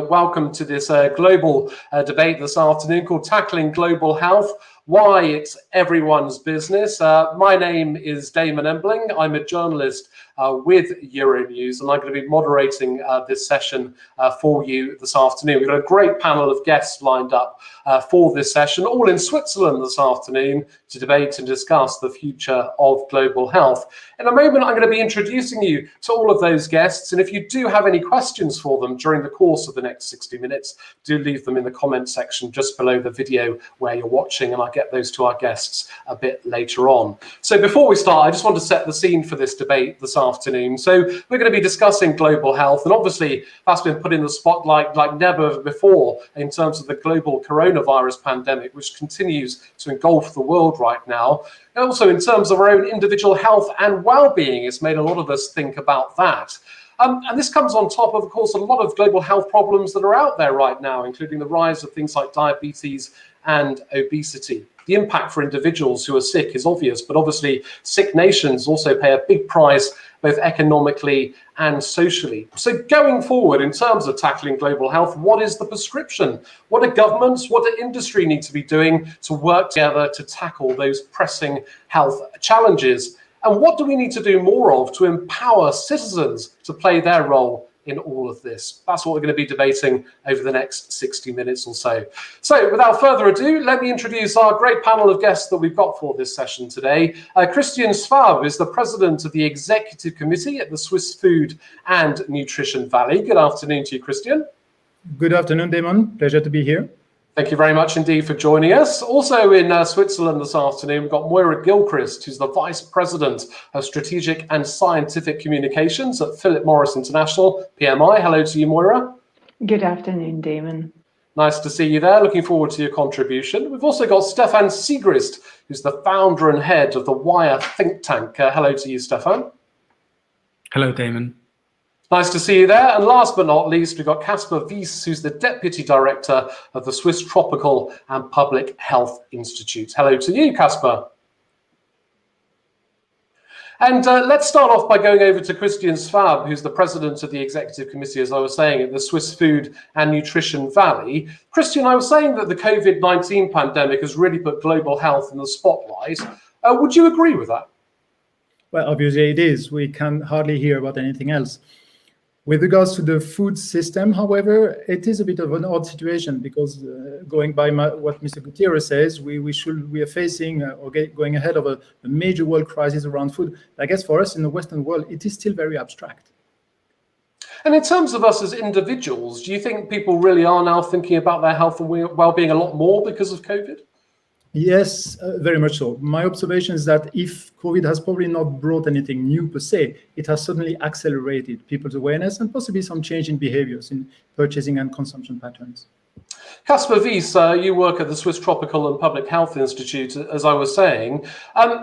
Welcome to this global debate this afternoon called Tackling Global Health, Why It's Everyone's Business. My name is Damon Embling. I'm a journalist with Euronews, and I'm going to be moderating this session for you this afternoon. We've got a great panel of guests lined up for this session, all in Switzerland this afternoon, to debate and discuss the future of global health. In a moment, I'm going to be introducing you to all of those guests, and if you do have any questions for them during the course of the next 60 minutes, do leave them in the comment section just below the video where you're watching, and I'll get those to our guests a bit later on. So before we start, I just want to set the scene for this debate this afternoon. So we're going to be discussing global health, and obviously that's been put in the spotlight like never before in terms of the global coronavirus pandemic, which continues to engulf the world right now. And also in terms of our own individual health and well-being, it's made a lot of us think about that. And this comes on top of course, a lot of global health problems that are out there right now, including the rise of things like diabetes and obesity. The impact for individuals who are sick is obvious, but obviously sick nations also pay a big price, both economically and socially. So going forward, in terms of tackling global health, what is the prescription? What do governments, what do industry need to be doing to work together to tackle those pressing health challenges? And what do we need to do more of to empower citizens to play their role in all of this? That's what we're going to be debating over the next 60 minutes or so. So without further ado, let me introduce our great panel of guests that we've got for this session today. Christian Schwab is the president of the executive committee at the Swiss Food and Nutrition Valley. Good afternoon to you, Christian. Good afternoon, Damon. Pleasure to be here. Thank you very much indeed for joining us. Also in Switzerland this afternoon, we've got Moira Gilchrist, who's the Vice President of Strategic and Scientific Communications at Philip Morris International, PMI. Hello to you, Moira. Good afternoon, Damon. Nice to see you there. Looking forward to your contribution. We've also got Stefan Siegrist, who's the founder and head of the Wire think tank. Hello to you, Stefan. Hello, Damon. Nice to see you there. And last but not least, we've got Caspar Wies, who's the Deputy Director of the Swiss Tropical and Public Health Institute. Hello to you, Caspar. And let's start off by going over to Christian Schwab, who's the President of the Executive Committee, as I was saying, at the Swiss Food and Nutrition Valley. Christian, I was saying that the COVID-19 pandemic has really put global health in the spotlight. Would you agree with that? Well, obviously it is. We can hardly hear about anything else. With regards to the food system, however, it is a bit of an odd situation because going by what Mr. Gutierrez says, we are facing or going ahead of a major world crisis around food. I guess for us in the Western world, it is still very abstract. And in terms of us as individuals, do you think people really are now thinking about their health and well-being a lot more because of COVID? Yes, very much so. My observation is that if COVID has probably not brought anything new per se, it has certainly accelerated people's awareness and possibly some change in behaviors in purchasing and consumption patterns. Caspar Wies, you work at the Swiss Tropical and Public Health Institute, as I was saying.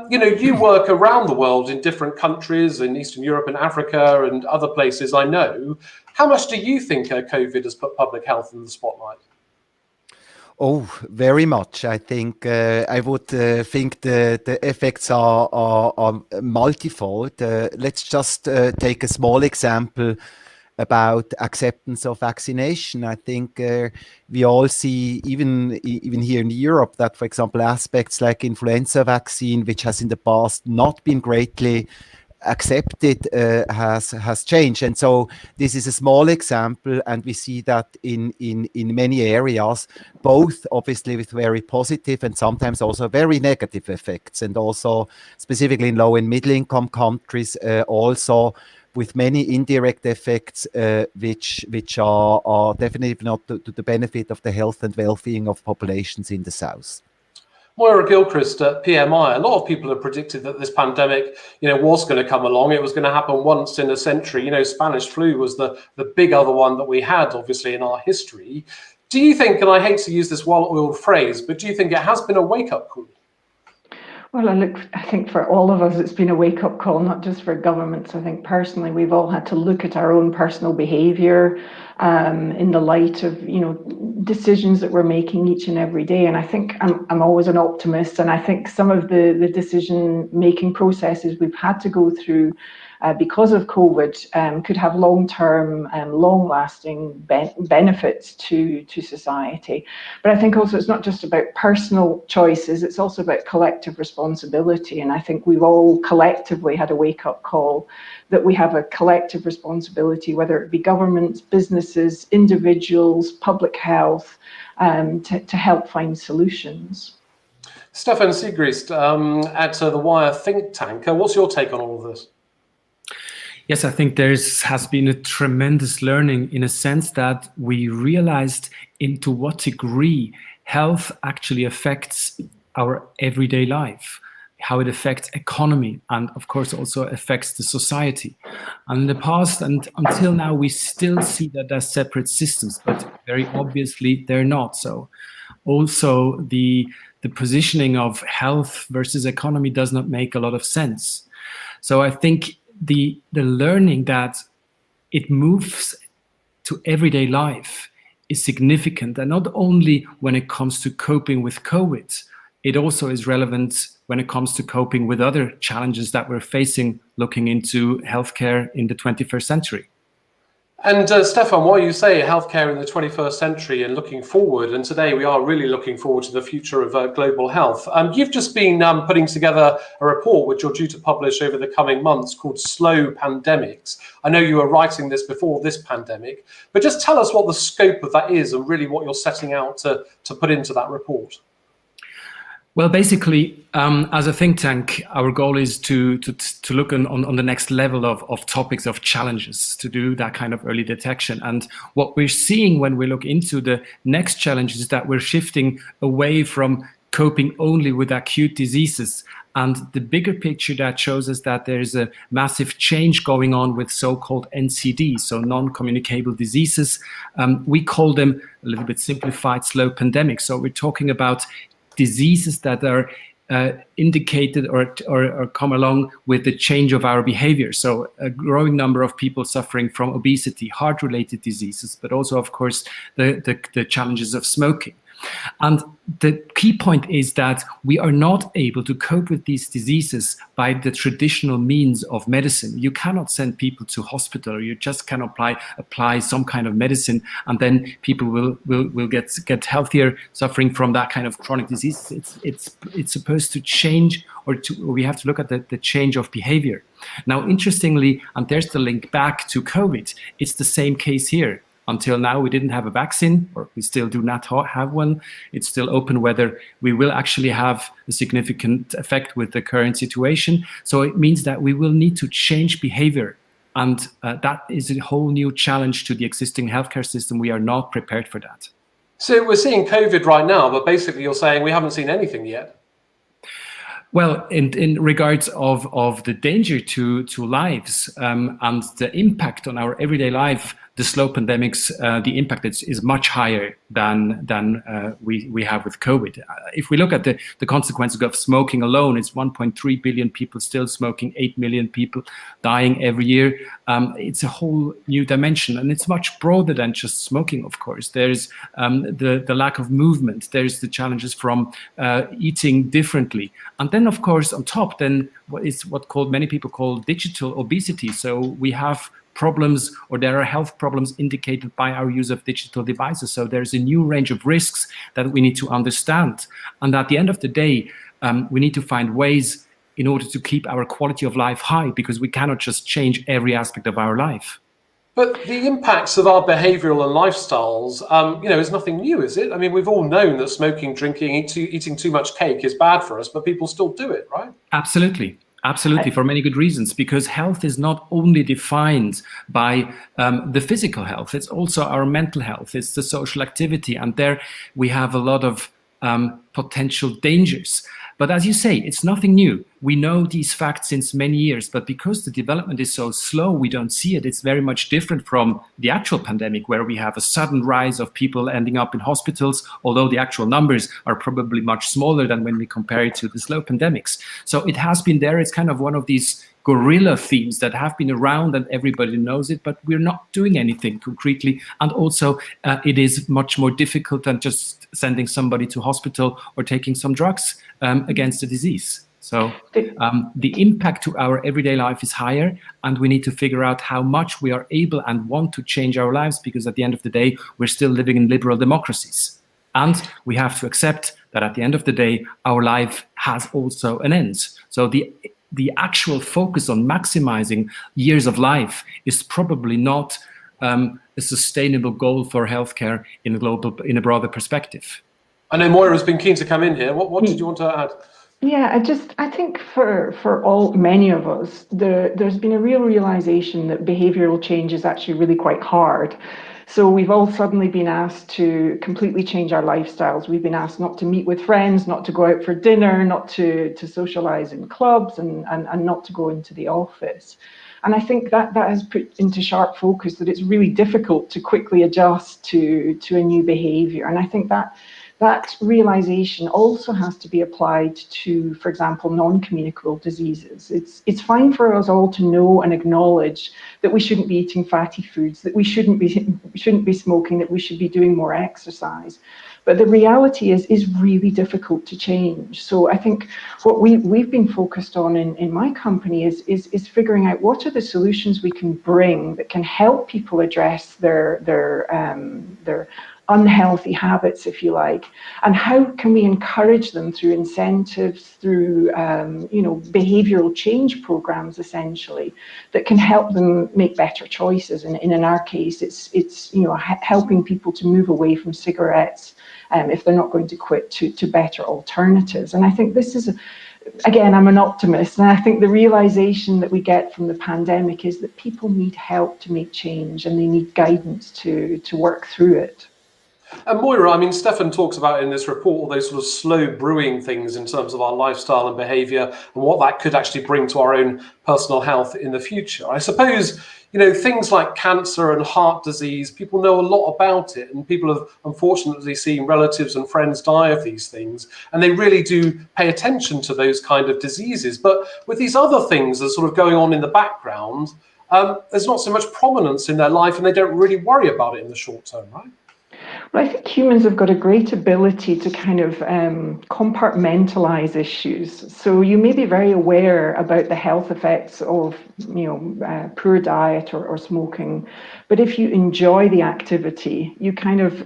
You work around the world in different countries in Eastern Europe and Africa and other places, I know. How much do you think COVID has put public health in the spotlight? Oh, very much. I think I would think the effects are multifold. Let's just take a small example about acceptance of vaccination. I think we all see, even here in Europe, that, for example, aspects like influenza vaccine, which has in the past not been greatly accepted, has changed. And so this is a small example, and we see that in many areas, both obviously with very positive and sometimes also very negative effects, and also specifically in low and middle income countries, also with many indirect effects, which are definitely not to the benefit of the health and well-being of populations in the south. Moira Gilchrist at PMI, a lot of people have predicted that this pandemic, was going to come along. It was going to happen once in a century. Spanish flu was the big other one that we had, obviously, in our history. Do you think, and I hate to use this well-oiled phrase, but do you think it has been a wake-up call? Well, I think for all of us, it's been a wake-up call, not just for governments. I think personally, we've all had to look at our own personal behaviour in the light of, decisions that we're making each and every day. And I think I'm always an optimist, and I think some of the decision-making processes we've had to go through because of COVID could have long-term, long-lasting benefits to society. But I think also it's not just about personal choices, it's also about collective responsibility. And I think we've all collectively had a wake-up call that we have a collective responsibility, whether it be governments, businesses, individuals, public health, to help find solutions. Stefan Siegrist at the Wire think tank, what's your take on all of this? Yes, I think has been a tremendous learning in a sense that we realized to what degree health actually affects our everyday life, how it affects economy, and of course also affects the society. And in the past and until now, we still see that as separate systems, but very obviously they're not so. Also, the positioning of health versus economy does not make a lot of sense. So I think the learning that it moves to everyday life is significant, and not only when it comes to coping with COVID, it also is relevant when it comes to coping with other challenges that we're facing looking into healthcare in the 21st century. And Stefan, what you say healthcare in the 21st century and looking forward, and today we are really looking forward to the future of global health. You've just been putting together a report which you're due to publish over the coming months called Slow Pandemics. I know you were writing this before this pandemic, but just tell us what the scope of that is and really what you're setting out to put into that report. Well, basically, as a think tank, our goal is to look on the next level of topics, of challenges, to do that kind of early detection. And what we're seeing when we look into the next challenges is that we're shifting away from coping only with acute diseases. And the bigger picture that shows us that there's a massive change going on with so-called NCDs, so non-communicable diseases. We call them, a little bit simplified, slow pandemics. So we're talking about diseases that are indicated or come along with the change of our behavior. So a growing number of people suffering from obesity, heart-related diseases, but also, of course, the challenges of smoking. And the key point is that we are not able to cope with these diseases by the traditional means of medicine. You cannot send people to hospital, or you just cannot apply some kind of medicine, and then people will get healthier suffering from that kind of chronic disease. It's supposed to change, or we have to look at the change of behavior. Now, interestingly, and there's the link back to COVID, it's the same case here. Until now, we didn't have a vaccine, or we still do not have one. It's still open whether we will actually have a significant effect with the current situation. So it means that we will need to change behavior. And that is a whole new challenge to the existing healthcare system. We are not prepared for that. So we're seeing COVID right now, but basically you're saying we haven't seen anything yet. Well, in regards of the danger to lives and the impact on our everyday life, the slow pandemics, the impact is much higher than we have with COVID. If we look at the consequences of smoking alone, it's 1.3 billion people still smoking, 8 million people dying every year. It's a whole new dimension, and it's much broader than just smoking, of course. There's the lack of movement. There's the challenges from eating differently. And then, of course, on top, then many people call digital obesity. So we have problems, or there are health problems indicated by our use of digital devices. So there's a new range of risks that we need to understand. And at the end of the day, we need to find ways in order to keep our quality of life high, because we cannot just change every aspect of our life. But the impacts of our behavioural and lifestyles, is nothing new, is it? I mean, we've all known that smoking, drinking, eating too much cake is bad for us, but people still do it, right? Absolutely. Absolutely, for many good reasons, because health is not only defined by the physical health, it's also our mental health, it's the social activity, and there we have a lot of potential dangers. But as you say, it's nothing new. We know these facts since many years, but because the development is so slow, we don't see it. It's very much different from the actual pandemic, where we have a sudden rise of people ending up in hospitals, although the actual numbers are probably much smaller than when we compare it to the slow pandemics. So it has been there. It's kind of one of these guerrilla themes that have been around and everybody knows it, but we're not doing anything concretely. And also it is much more difficult than just sending somebody to hospital or taking some drugs against the disease. So the impact to our everyday life is higher, and we need to figure out how much we are able and want to change our lives, because at the end of the day, we're still living in liberal democracies. And we have to accept that at the end of the day, our life has also an end. So the actual focus on maximizing years of life is probably not a sustainable goal for healthcare in a broader perspective. I know Moira's been keen to come in here. What did you want to add? Yeah, I think for many of us, there's been a real realization that behavioral change is actually really quite hard. So we've all suddenly been asked to completely change our lifestyles. We've been asked not to meet with friends, not to go out for dinner, not to socialize in clubs, and not to go into the office. And I think that has put into sharp focus that it's really difficult to quickly adjust to a new behavior. And I think that realization also has to be applied to, for example, non-communicable diseases. It's fine for us all to know and acknowledge that we shouldn't be eating fatty foods, that we shouldn't be smoking, that we should be doing more exercise. But the reality is really difficult to change. So I think what we've been focused on in my company is figuring out what are the solutions we can bring that can help people address their unhealthy habits, if you like, and how can we encourage them through incentives, through behavioral change programs, essentially, that can help them make better choices. And in our case, it's helping people to move away from cigarettes if they're not going to quit, to better alternatives. And I think this is again, I'm an optimist, and I think the realization that we get from the pandemic is that people need help to make change, and they need guidance to work through it. And Moira, I mean, Stefan talks about in this report all those sort of slow brewing things in terms of our lifestyle and behaviour and what that could actually bring to our own personal health in the future. I suppose, things like cancer and heart disease, people know a lot about it, and people have unfortunately seen relatives and friends die of these things, and they really do pay attention to those kind of diseases. But with these other things that are sort of going on in the background, there's not so much prominence in their life, and they don't really worry about it in the short term, right? Well, I think humans have got a great ability to kind of compartmentalize issues. So you may be very aware about the health effects of, poor diet or smoking, but if you enjoy the activity, you kind of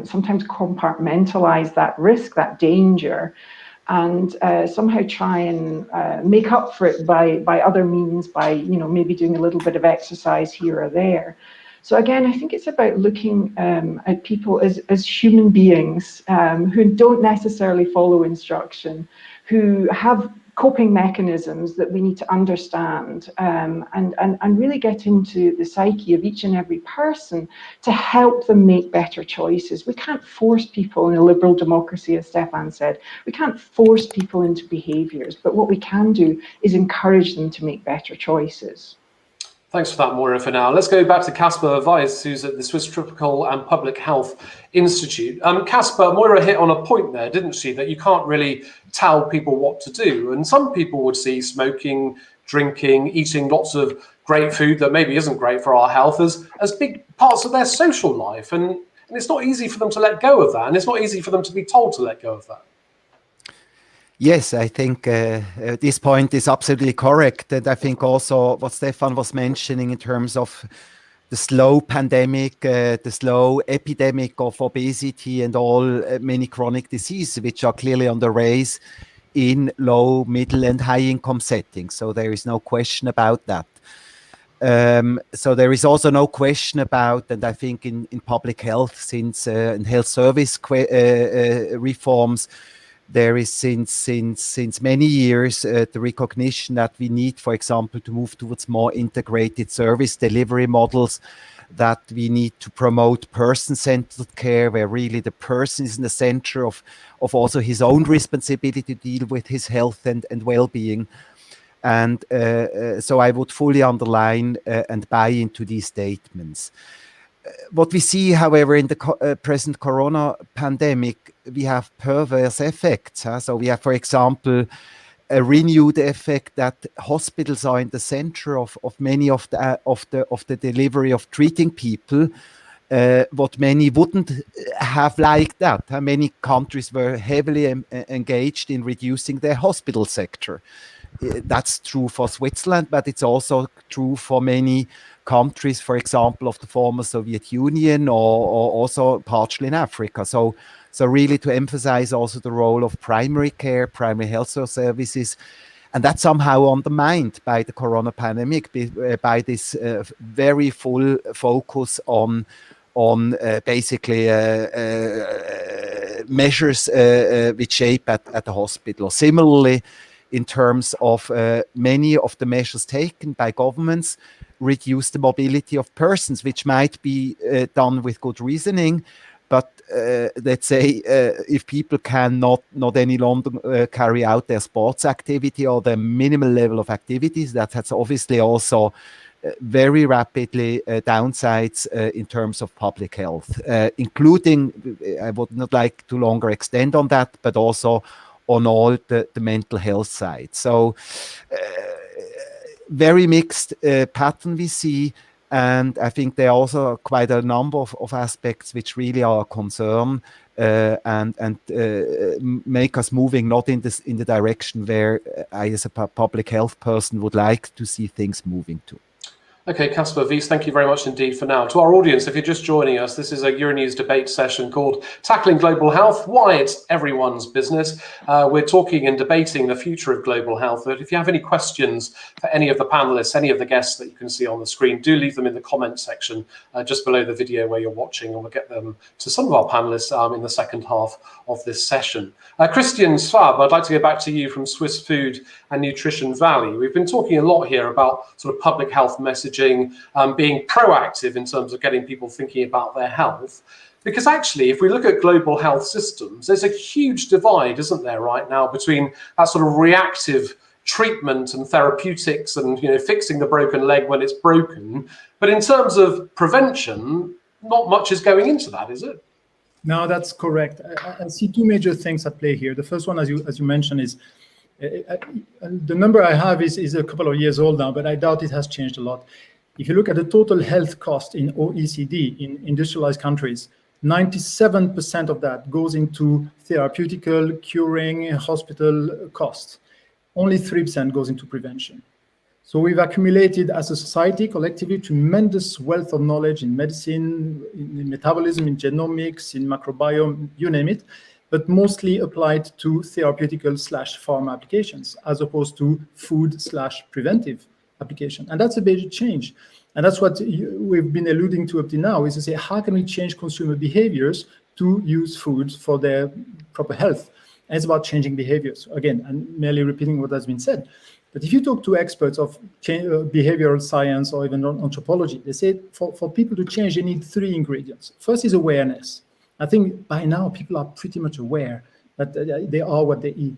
sometimes compartmentalize that risk, that danger, and somehow try and make up for it by other means, by maybe doing a little bit of exercise here or there. So again, I think it's about looking at people as human beings who don't necessarily follow instruction, who have coping mechanisms that we need to understand, and really get into the psyche of each and every person to help them make better choices. We can't force people in a liberal democracy, as Stefan said. We can't force people into behaviours, but what we can do is encourage them to make better choices. Thanks for that, Moira, for now. Let's go back to Casper Weiss, who's at the Swiss Tropical and Public Health Institute. Casper, Moira hit on a point there, didn't she, that you can't really tell people what to do. And some people would see smoking, drinking, eating lots of great food that maybe isn't great for our health as big parts of their social life. And it's not easy for them to let go of that. And it's not easy for them to be told to let go of that. Yes, I think this point is absolutely correct. And I think also what Stefan was mentioning in terms of the slow pandemic, the slow epidemic of obesity and all many chronic diseases, which are clearly on the rise in low, middle and high income settings. So there is no question about that. So there is also no question about, and I think in public health, since in health service reforms, there is since many years the recognition that we need, for example, to move towards more integrated service delivery models, that we need to promote person-centered care, where really the person is in the center of also his own responsibility to deal with his health and well-being. And so I would fully underline and buy into these statements. What we see, however, in the present corona pandemic, we have perverse effects. So we have, for example, a renewed effect that hospitals are in the center of many of the delivery of treating people, what many wouldn't have liked that. Many countries were heavily engaged in reducing their hospital sector. That's true for Switzerland, but it's also true for many countries, for example, of the former Soviet Union, or also partially in Africa. So really to emphasize also the role of primary care, primary health services, and that's somehow undermined by the corona pandemic, by this very full focus on basically measures which shape at the hospital. Similarly, in terms of many of the measures taken by governments, reduce the mobility of persons, which might be done with good reasoning. But let's say if people can not any longer carry out their sports activity or their minimal level of activities, that has obviously also very rapidly downsides in terms of public health, including, I would not like to longer extend on that, but also on all the mental health side. So very mixed pattern we see. And I think there are also quite a number of aspects which really are a concern and make us moving not in the direction where I, as a public health person, would like to see things moving to. Okay, Caspar, Wies, thank you very much indeed for now. To our audience, if you're just joining us, this is a Euronews debate session called Tackling Global Health, Why It's Everyone's Business. We're talking and debating the future of global health. But if you have any questions for any of the panelists, any of the guests that you can see on the screen, do leave them in the comment section just below the video where you're watching, and we'll get them to some of our panelists in the second half of this session. Christian Schwab, I'd like to go back to you from Swiss Food and Nutrition Valley. We've been talking a lot here about sort of public health messaging, being proactive in terms of getting people thinking about their health. Because actually, if we look at global health systems, there's a huge divide, isn't there, right now, between that sort of reactive treatment and therapeutics and, you know, fixing the broken leg when it's broken. But in terms of prevention, not much is going into that, is it? No, that's correct. I see two major things at play here. The first one, as you mentioned, is the number I have is a couple of years old now, but I doubt it has changed a lot. If you look at the total health cost in OECD, in industrialized countries, 97% of that goes into therapeutical, curing, hospital costs. Only 3% goes into prevention. So we've accumulated as a society collectively tremendous wealth of knowledge in medicine, in metabolism, in genomics, in microbiome, you name it, but mostly applied to therapeutical/pharma applications as opposed to food/preventive application. And that's a big change. And that's what we've been alluding to up to now, is to say, how can we change consumer behaviors to use food for their proper health? And it's about changing behaviors. Again, I'm merely repeating what has been said. But if you talk to experts of behavioral science or even anthropology, they say for people to change, they need 3 ingredients. First is awareness. I think by now people are pretty much aware that they are what they eat.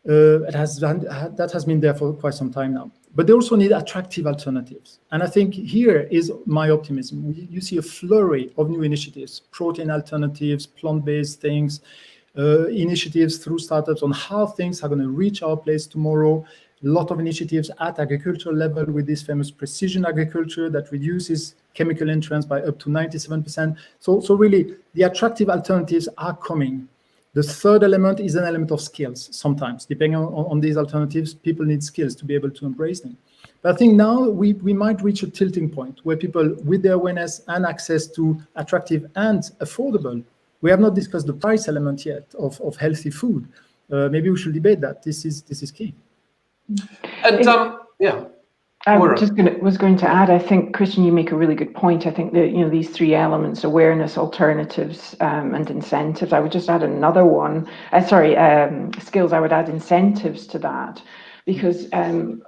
That has been there for quite some time now. But they also need attractive alternatives. And I think here is my optimism. You see a flurry of new initiatives, protein alternatives, plant-based things, initiatives through startups on how things are going to reach our place tomorrow. A lot of initiatives at agricultural level with this famous precision agriculture that reduces chemical entrance by up to 97%. So really, the attractive alternatives are coming. The third element is an element of skills. Sometimes, depending on these alternatives, people need skills to be able to embrace them. But I think now we might reach a tilting point where people, with their awareness and access to attractive and affordable, we have not discussed the price element yet of healthy food. Maybe we should debate that. This is key. And yeah. I was going to add, I think, Christian, you make a really good point. I think that, you know, these 3 elements, awareness, alternatives, and incentives. I would just add another one. Skills. I would add incentives to that, because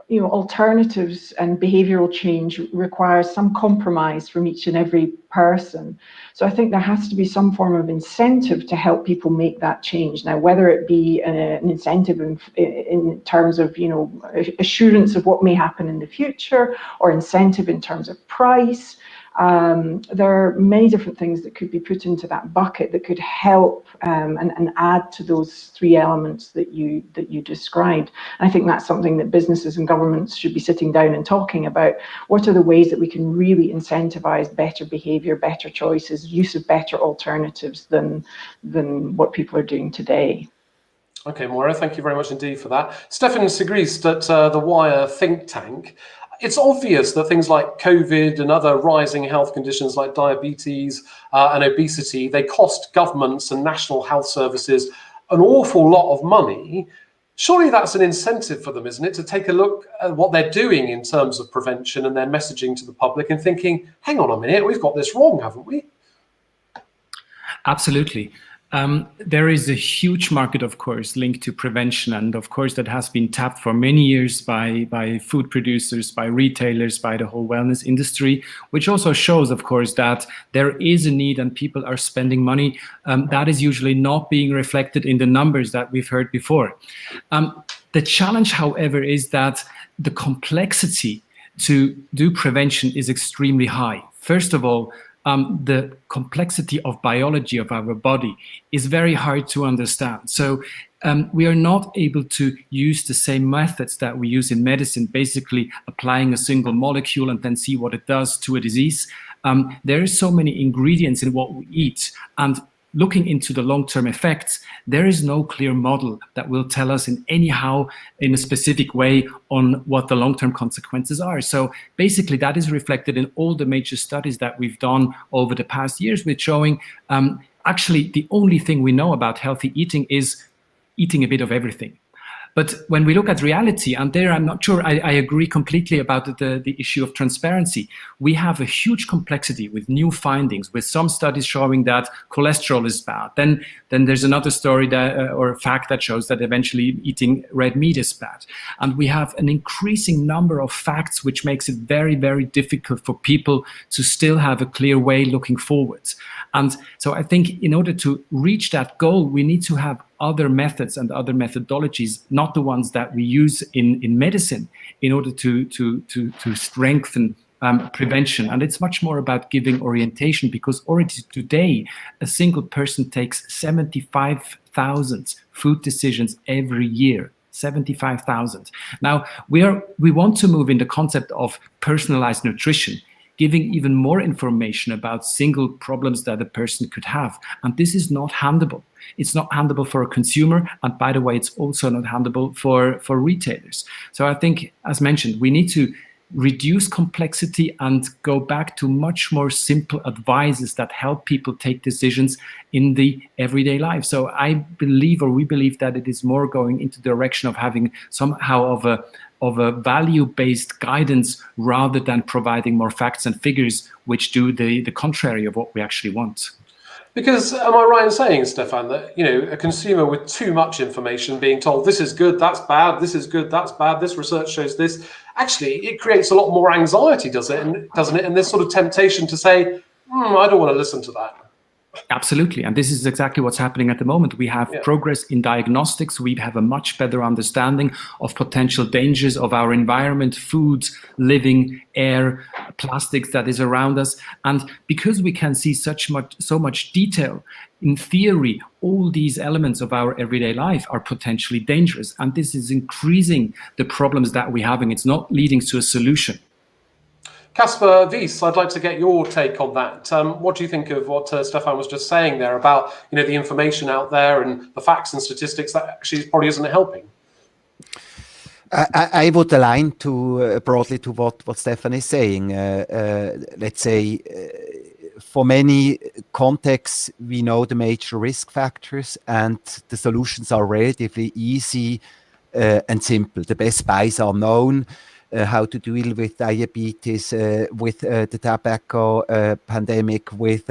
you know, alternatives and behavioural change requires some compromise from each and every person. So I think there has to be some form of incentive to help people make that change. Now, whether it be an incentive in terms of, you know, assurance of what may happen in the future, or incentive in terms of price, There are many different things that could be put into that bucket that could help and add to those three elements that you described. And I think that's something that businesses and governments should be sitting down and talking about. What are the ways that we can really incentivize better behavior, better choices, use of better alternatives than what people are doing today? Okay, Moira, thank you very much indeed for that. Stefan Sigrist at the Wire think tank. It's obvious that things like COVID and other rising health conditions like diabetes and obesity, they cost governments and national health services an awful lot of money. Surely that's an incentive for them, isn't it, to take a look at what they're doing in terms of prevention and their messaging to the public and thinking, hang on a minute, we've got this wrong, haven't we? Absolutely. There is a huge market, of course, linked to prevention. And of course, that has been tapped for many years by food producers, by retailers, by the whole wellness industry, which also shows, of course, that there is a need and people are spending money. That is usually not being reflected in the numbers that we've heard before. The challenge, however, is that the complexity to do prevention is extremely high. First of all, the complexity of biology of our body is very hard to understand. So we are not able to use the same methods that we use in medicine, basically applying a single molecule and then see what it does to a disease. There are so many ingredients in what we eat, and looking into the long-term effects, there is no clear model that will tell us in a specific way on what the long-term consequences are. So basically that is reflected in all the major studies that we've done over the past years, with showing actually the only thing we know about healthy eating is eating a bit of everything. But when we look at reality, and there I'm not sure I agree completely about the issue of transparency. We have a huge complexity with new findings, with some studies showing that cholesterol is bad. Then there's another story or fact that shows that eventually eating red meat is bad. And we have an increasing number of facts, which makes it very, very difficult for people to still have a clear way looking forwards. And so I think in order to reach that goal, we need to have other methods and other methodologies, not the ones that we use in medicine, in order to strengthen prevention. And it's much more about giving orientation, because already today, a single person takes 75,000 food decisions every year. 75,000. Now, we want to move in the concept of personalized nutrition, giving even more information about single problems that a person could have. And this is not handable. It's not handable for a consumer. And by the way, it's also not handable for retailers. So I think, as mentioned, we need to reduce complexity and go back to much more simple advices that help people take decisions in the everyday life. So I believe, or we believe, that it is more going into the direction of having somehow of a value-based guidance rather than providing more facts and figures which do the contrary of what we actually want. Because am I right in saying, Stefan, that a consumer with too much information being told this is good, that's bad, this is good, that's bad, this research shows this, actually it creates a lot more anxiety, doesn't it? And this sort of temptation to say, I don't want to listen to that. Absolutely. And this is exactly what's happening at the moment. We have progress in diagnostics. We have a much better understanding of potential dangers of our environment, foods, living, air, plastics that is around us. And because we can see so much detail, in theory, all these elements of our everyday life are potentially dangerous. And this is increasing the problems that we're having. It's not leading to a solution. Casper Wies, I'd like to get your take on that. What do you think of what Stefan was just saying there about the information out there and the facts and statistics that actually probably isn't helping? I would align broadly to what Stefan is saying. Let's say for many contexts, we know the major risk factors, and the solutions are relatively easy and simple. The best buys are known. How to deal with diabetes, with the tobacco pandemic, with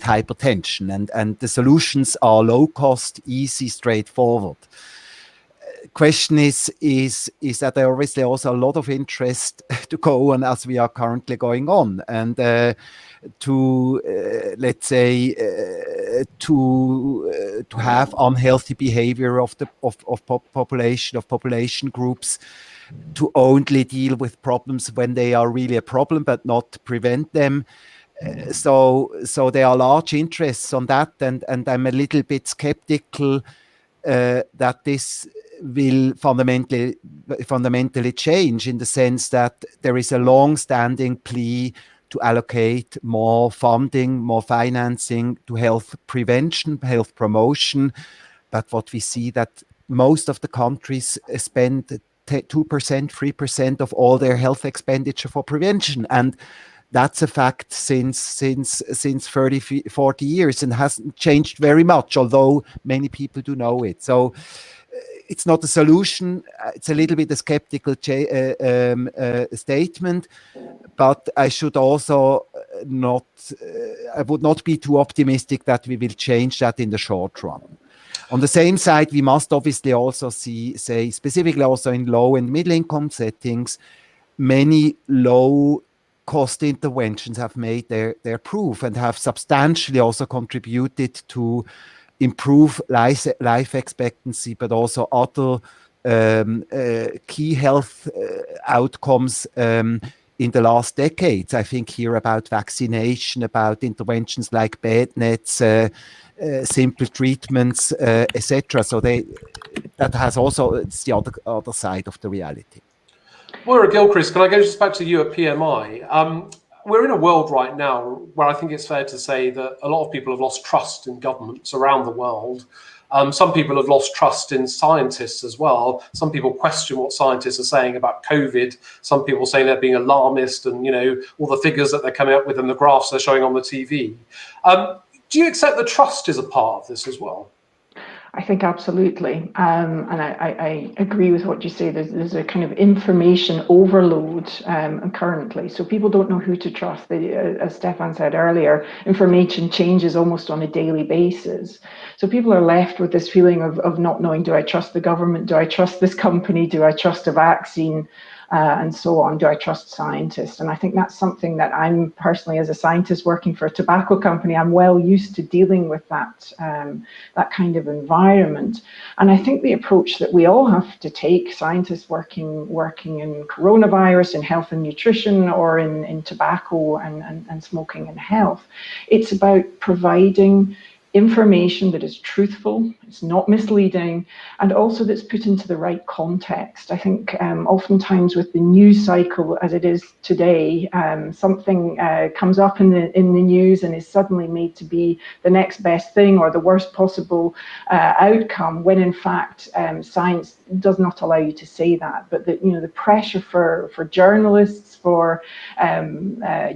hypertension, and the solutions are low cost, easy, straightforward. Question is that there obviously also a lot of interest to go on as we are currently going on, and to let's say to have unhealthy behavior of population groups to only deal with problems when they are really a problem, but not prevent them. So there are large interests on that, and I'm a little bit skeptical that this will fundamentally change, in the sense that there is a long-standing plea to allocate more funding, more financing to health prevention, health promotion. But what we see, that most of the countries spend 2%, 3% of all their health expenditure for prevention. And that's a fact since 30, 40 years, and hasn't changed very much, although many people do know it. So it's not a solution. It's a little bit a skeptical statement, but I should also I would not be too optimistic that we will change that in the short run. On the same side, we must obviously also say specifically also in low and middle income settings, many low cost interventions have made their proof and have substantially also contributed to improve life expectancy, but also other key health outcomes in the last decades. I think here about vaccination, about interventions like bed nets, simple treatments, etc. So that has also, it's the other side of the reality. Moira Gilchrist, can I go just back to you at PMI? We're in a world right now where I think it's fair to say that a lot of people have lost trust in governments around the world. Some people have lost trust in scientists as well. Some people question what scientists are saying about COVID. Some people saying they're being alarmist, and all the figures that they're coming up with and the graphs they're showing on the TV. Do you accept that trust is a part of this as well? I think absolutely, and I agree with what you say. There's a kind of information overload currently, so people don't know who to trust. As Stefan said earlier, information changes almost on a daily basis. So people are left with this feeling of not knowing, do I trust the government? Do I trust this company? Do I trust a vaccine? And so on. Do I trust scientists? And I think that's something that I'm personally, as a scientist working for a tobacco company, I'm well used to dealing with that kind of environment. And I think the approach that we all have to take, scientists working in coronavirus, in health and nutrition, or in tobacco and smoking and health, it's about providing information that is truthful, it's not misleading, and also that's put into the right context. I think oftentimes with the news cycle as it is today, something comes up in the news and is suddenly made to be the next best thing or the worst possible outcome, when in fact science does not allow you to say that. But the pressure for journalists, for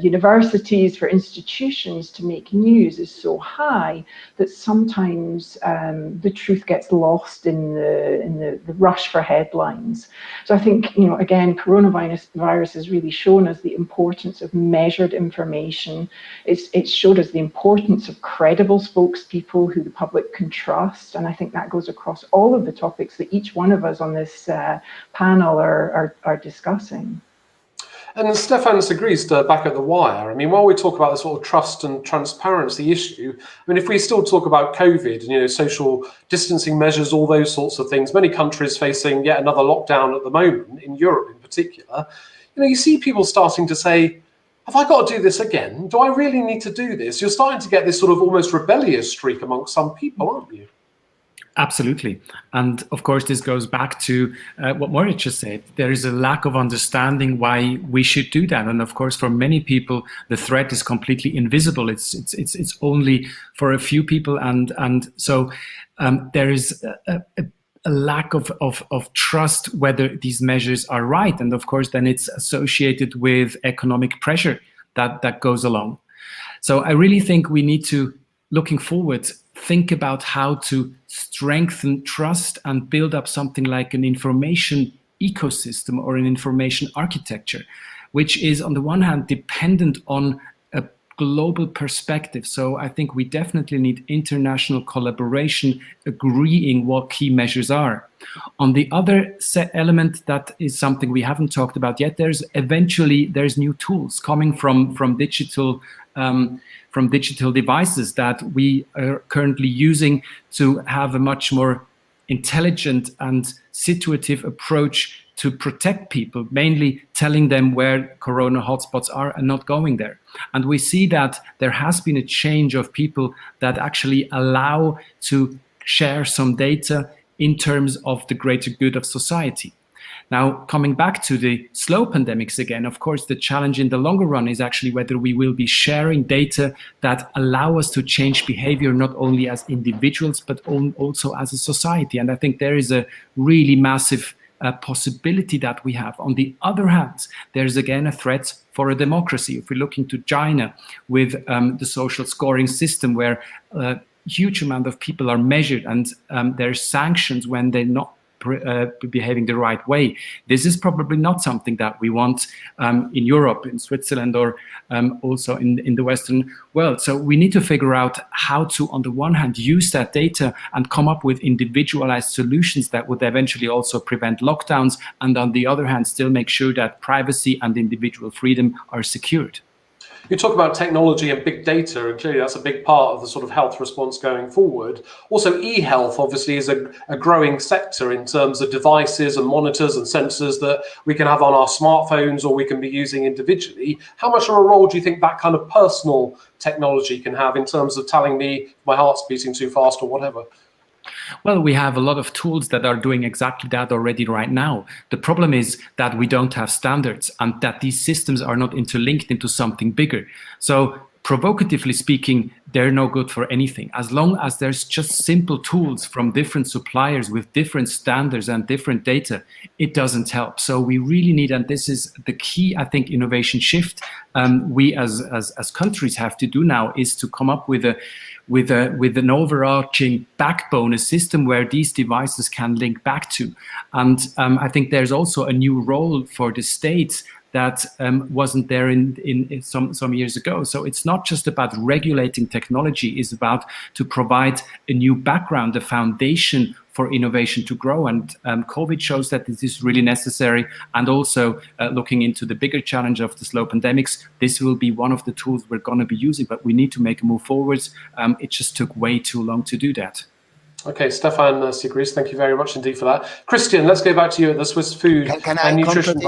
universities, for institutions to make news is so high that sometimes the truth gets lost in the rush for headlines. So I think, again, coronavirus has really shown us the importance of measured information. It's showed us the importance of credible spokespeople who the public can trust. And I think that goes across all of the topics that each one of us on this panel are discussing. And Stefan Segrist, back at the Wire, I mean, while we talk about the sort of trust and transparency issue, I mean, if we still talk about COVID and, social distancing measures, all those sorts of things, many countries facing yet another lockdown at the moment, in Europe in particular, you see people starting to say, have I got to do this again? Do I really need to do this? You're starting to get this sort of almost rebellious streak amongst some people, aren't you? Absolutely. And of course, this goes back to what Moritz just said. There is a lack of understanding why we should do that. And of course, for many people, the threat is completely invisible. It's only for a few people. And so there is a lack of trust whether these measures are right. And of course, then it's associated with economic pressure that goes along. So I really think we need to, looking forward, think about how to strengthen trust and build up something like an information ecosystem or an information architecture, which is on the one hand dependent on a global perspective. So I think we definitely need international collaboration, agreeing what key measures are. On the other element, that is something we haven't talked about yet, there's new tools coming from digital devices that we are currently using to have a much more intelligent and situative approach to protect people, mainly telling them where corona hotspots are and not going there. And we see that there has been a change of people that actually allow to share some data in terms of the greater good of society. Now, coming back to the slow pandemics again, of course, the challenge in the longer run is actually whether we will be sharing data that allow us to change behavior, not only as individuals, but also as a society. And I think there is a really massive possibility that we have. On the other hand, there's again a threat for a democracy. If we're looking to China with the social scoring system where a huge amount of people are measured and there's sanctions when they're not behaving the right way. This is probably not something that we want in Europe, in Switzerland, or also in the Western world. So we need to figure out how to, on the one hand, use that data and come up with individualized solutions that would eventually also prevent lockdowns, and on the other hand, still make sure that privacy and individual freedom are secured. You talk about technology and big data, and clearly that's a big part of the sort of health response going forward. Also, e-health obviously is a growing sector in terms of devices and monitors and sensors that we can have on our smartphones or we can be using individually. How much of a role do you think that kind of personal technology can have in terms of telling me my heart's beating too fast or whatever? Well, we have a lot of tools that are doing exactly that already right now. The problem is that we don't have standards and that these systems are not interlinked into something bigger. So provocatively speaking, they're no good for anything. As long as there's just simple tools from different suppliers with different standards and different data, it doesn't help. So we really need, and this is the key, I think, innovation shift we as countries have to do now, is to come up with an overarching backbone, a system where these devices can link back to. And I think there's also a new role for the states that wasn't there in some years ago. So it's not just about regulating technology, it's about to provide a new background, a foundation for innovation to grow. And COVID shows that this is really necessary. And also looking into the bigger challenge of the slow pandemics, this will be one of the tools we're going to be using, but we need to make a move forwards. It just took way too long to do that. Okay, Stefan Sigris, thank you very much indeed for that. Christian, let's go back to you at the Swiss Food and Nutrition.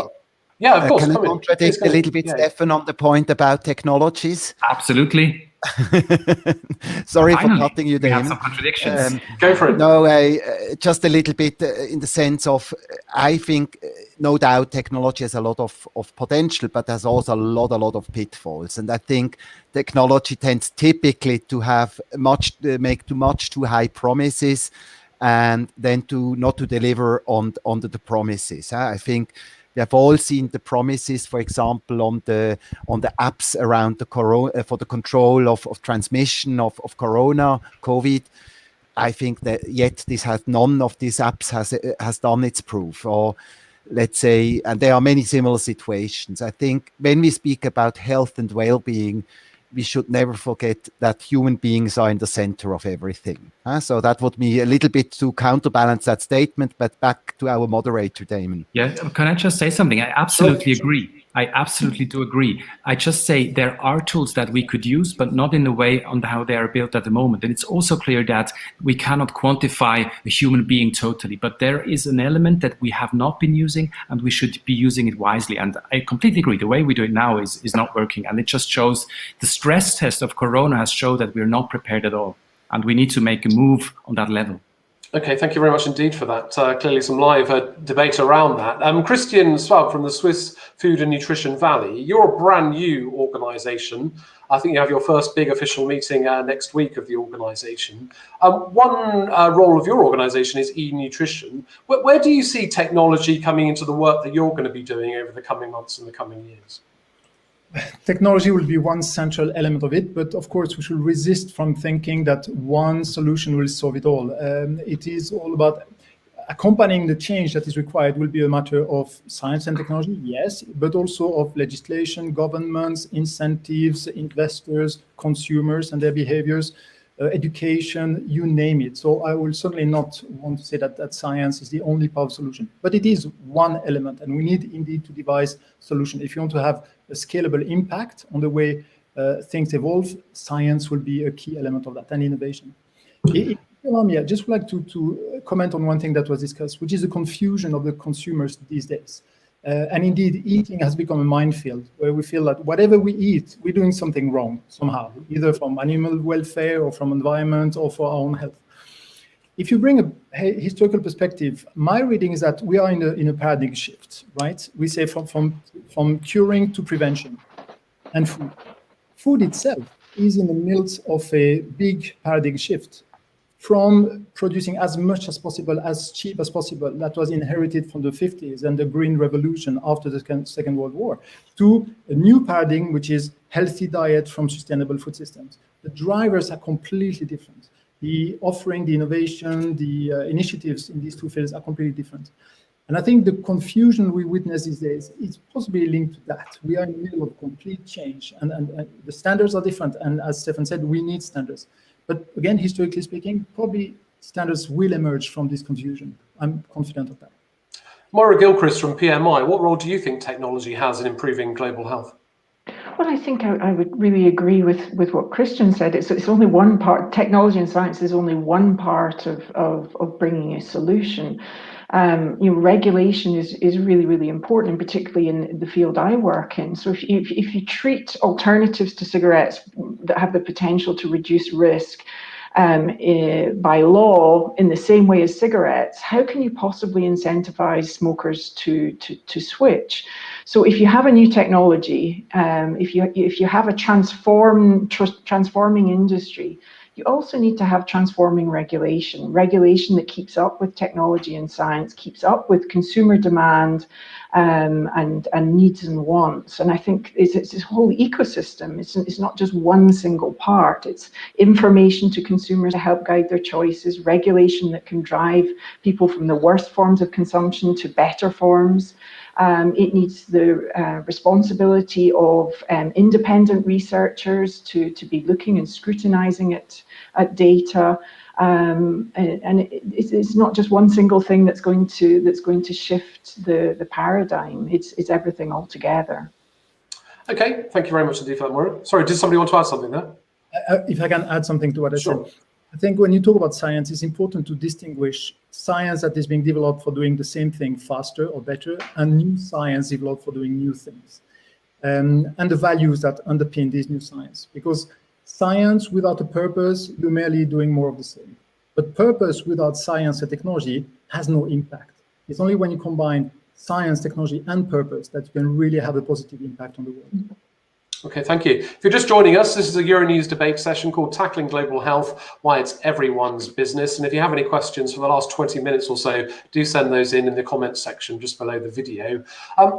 Yeah, of course. Can I contradict a little bit, Stefan, on the point about technologies? Absolutely. Sorry Finally, for cutting you there. We have some contradictions. Go for it. No, just a little bit in the sense of, I think, no doubt technology has a lot of potential, but there's also a lot of pitfalls. And I think technology tends typically to have make too high promises, and then not to deliver on the promises. I think we have all seen the promises, for example, on the apps around the corona for the control of transmission of corona, COVID. I think that yet none of these apps has done its proof, or let's say, and there are many similar situations. I think when we speak about health and well-being, we should never forget that human beings are in the center of everything. So that would be a little bit to counterbalance that statement, but back to our moderator, Damon. Yeah, can I just say something? I absolutely agree. I absolutely do agree. I just say there are tools that we could use, but not in the way on how they are built at the moment. And it's also clear that we cannot quantify a human being totally, but there is an element that we have not been using, and we should be using it wisely. And I completely agree. The way we do it now is not working. And it just shows the stress test of Corona has shown that we're not prepared at all. And we need to make a move on that level. Okay, thank you very much indeed for that. Clearly some live debate around that. Christian Schwab from the Swiss Food and Nutrition Valley, you're a brand new organisation. I think you have your first big official meeting next week of the organisation. One role of your organisation is e-nutrition. Where do you see technology coming into the work that you're going to be doing over the coming months and the coming years? Technology will be one central element of it, but of course we should resist from thinking that one solution will solve it all. It is all about accompanying the change that is required. Will be a matter of science and technology, yes, but also of legislation, governments, incentives, investors, consumers and their behaviors, education, you name it. So I will certainly not want to say that science is the only powerful solution, but it is one element, and we need indeed to devise solution. If you want to have a scalable impact on the way things evolve, science will be a key element of that, and innovation. I just would like to comment on one thing that was discussed, which is the confusion of the consumers these days. And indeed, eating has become a minefield where we feel that whatever we eat, we're doing something wrong somehow, either from animal welfare or from environment or for our own health. If you bring a historical perspective, my reading is that we are in a paradigm shift, right? We say from curing to prevention and food. Food itself is in the midst of a big paradigm shift from producing as much as possible, as cheap as possible, that was inherited from the 50s and the Green Revolution after the Second World War, to a new paradigm, which is healthy diet from sustainable food systems. The drivers are completely different. The offering, the innovation, the initiatives in these two fields are completely different. And I think the confusion we witness these days is possibly linked to that. We are in the middle of complete change, and the standards are different. And as Stefan said, we need standards. But again, historically speaking, probably standards will emerge from this confusion. I'm confident of that. Moira Gilchrist from PMI, what role do you think technology has in improving global health? Well, I think I would really agree with what Christian said. It's only one part. Technology and science is only one part of bringing a solution. Regulation is really, really important, particularly in the field I work in. So if you treat alternatives to cigarettes that have the potential to reduce risk by law in the same way as cigarettes, how can you possibly incentivize smokers to switch? So if you have a new technology, if you have a transforming industry, you also need to have transforming regulation that keeps up with technology and science, keeps up with consumer demand and needs and wants. And I think it's this whole ecosystem. It's not just one single part. It's information to consumers to help guide their choices, regulation that can drive people from the worst forms of consumption to better forms. It needs the responsibility of independent researchers to be looking and scrutinizing at data, and it's not just one single thing that's going to shift the paradigm. It's everything altogether. Okay, thank you very much indeed for that, Moira. Sorry, did somebody want to add something there? If I can add something to what I Sure. said. I think when you talk about science, it's important to distinguish science that is being developed for doing the same thing faster or better, and new science developed for doing new things, and the values that underpin this new science. Because science without a purpose, you're merely doing more of the same. But purpose without science and technology has no impact. It's only when you combine science, technology, and purpose that you can really have a positive impact on the world. Okay, thank you. If you're just joining us, this is a Euronews debate session called Tackling Global Health, Why It's Everyone's Business. And if you have any questions for the last 20 minutes or so, do send those in the comments section just below the video.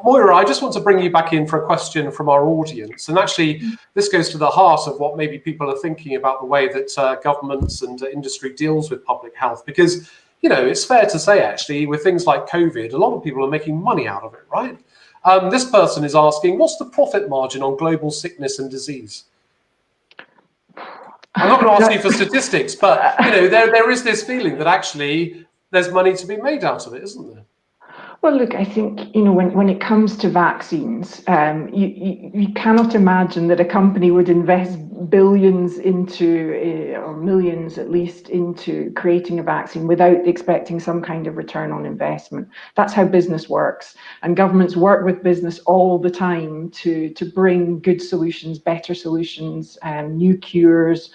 Moira, I just want to bring you back in for a question from our audience. And actually, this goes to the heart of what maybe people are thinking about the way that governments and industry deals with public health. Because, you know, it's fair to say, actually, with things like COVID, a lot of people are making money out of it, right? This person is asking, what's the profit margin on global sickness and disease? I'm not going to ask you for statistics, but you know, there is this feeling that actually there's money to be made out of it, isn't there? Well, look, I think, you know, when it comes to vaccines, you cannot imagine that a company would invest billions into, or millions at least, into creating a vaccine without expecting some kind of return on investment. That's how business works. And governments work with business all the time to bring good solutions, better solutions, new cures,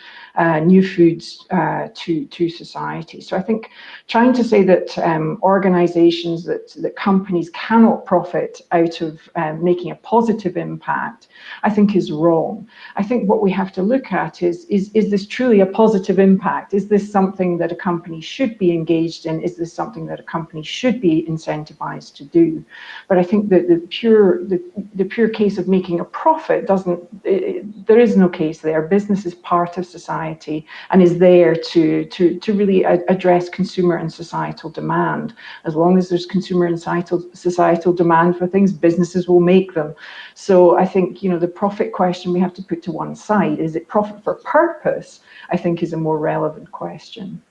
new foods to society. So I think trying to say that organizations, that companies cannot profit out of making a positive impact, I think is wrong. I think what we have to look at is this truly a positive impact? Is this something that a company should be engaged in? Is this something that a company should be incentivized to do? But I think that the pure case of making a profit there is no case there. Business is part of society and is there to really address consumer and societal demand. As long as there's consumer and societal demand for things, businesses will make them. So I think, you know, the profit question we have to put to one side. Is it profit for purpose? I think is a more relevant question.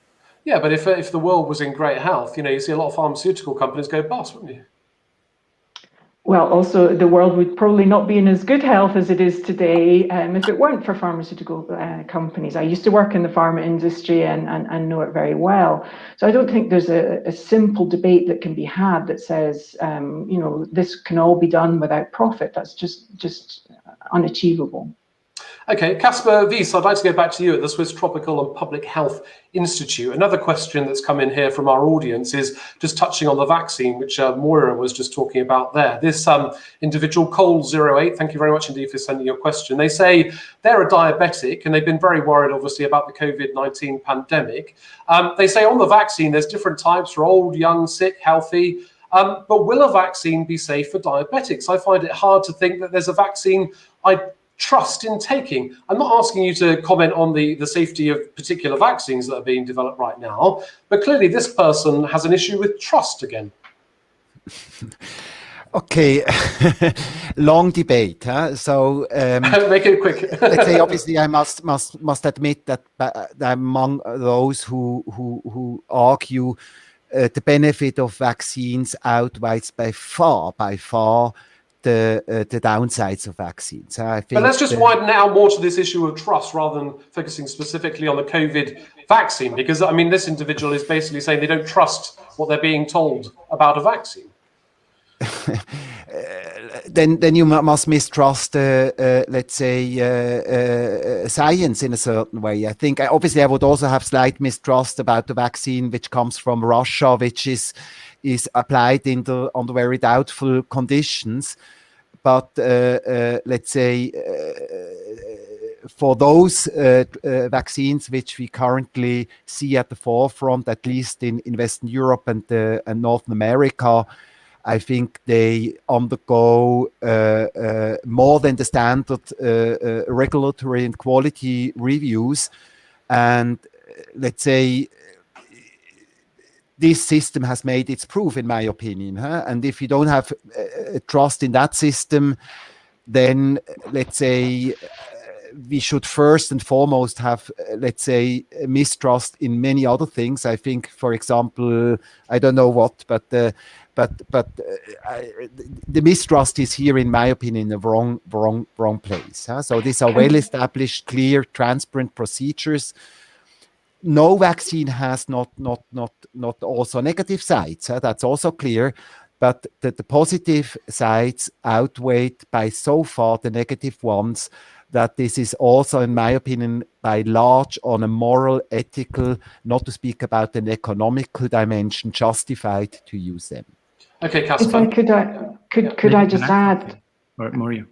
Yeah, but if the world was in great health, you know, you see a lot of pharmaceutical companies go bust, wouldn't you? Well, also the world would probably not be in as good health as it is today if it weren't for pharmaceutical companies. I used to work in the pharma industry and know it very well. So I don't think there's a simple debate that can be had that says, this can all be done without profit. That's just unachievable. Okay, Casper Wies, I'd like to go back to you at the Swiss Tropical and Public Health Institute. Another question that's come in here from our audience is just touching on the vaccine, which Moira was just talking about there. This individual, Cole08, thank you very much indeed for sending your question. They say they're a diabetic and they've been very worried, obviously, about the COVID-19 pandemic. They say on the vaccine, there's different types for old, young, sick, healthy. But will a vaccine be safe for diabetics? I find it hard to think that there's a vaccine I trust in taking. I'm not asking you to comment on the safety of particular vaccines that are being developed right now, but clearly this person has an issue with trust again. Okay, long debate. Huh? So make it quick. let's say, obviously, I must admit that I'm among those who argue the benefit of vaccines outweighs by far the downsides of vaccines. I think. But let's just widen it out more to this issue of trust rather than focusing specifically on the COVID vaccine, because I mean, this individual is basically saying they don't trust what they're being told about a vaccine. Then you must mistrust, let's say, science in a certain way. I think, obviously, I would also have slight mistrust about the vaccine which comes from Russia, which is applied under very doubtful conditions. But let's say, for those vaccines which we currently see at the forefront, at least in Western Europe and North America, I think they undergo more than the standard regulatory and quality reviews. And let's say, this system has made its proof, in my opinion. Huh? And if you don't have trust in that system, then let's say we should first and foremost have, let's say, mistrust in many other things. I think, for example, I don't know what, but the mistrust is here, in my opinion, in the wrong place. Huh? So these are well-established, clear, transparent procedures. No vaccine has not also negative sides. That's also clear. But the positive sides outweighed by so far the negative ones, that this is also, in my opinion, by large on a moral, ethical, not to speak about an economical dimension, justified to use them. Okay, Casper. If I could I just add? Or Maria.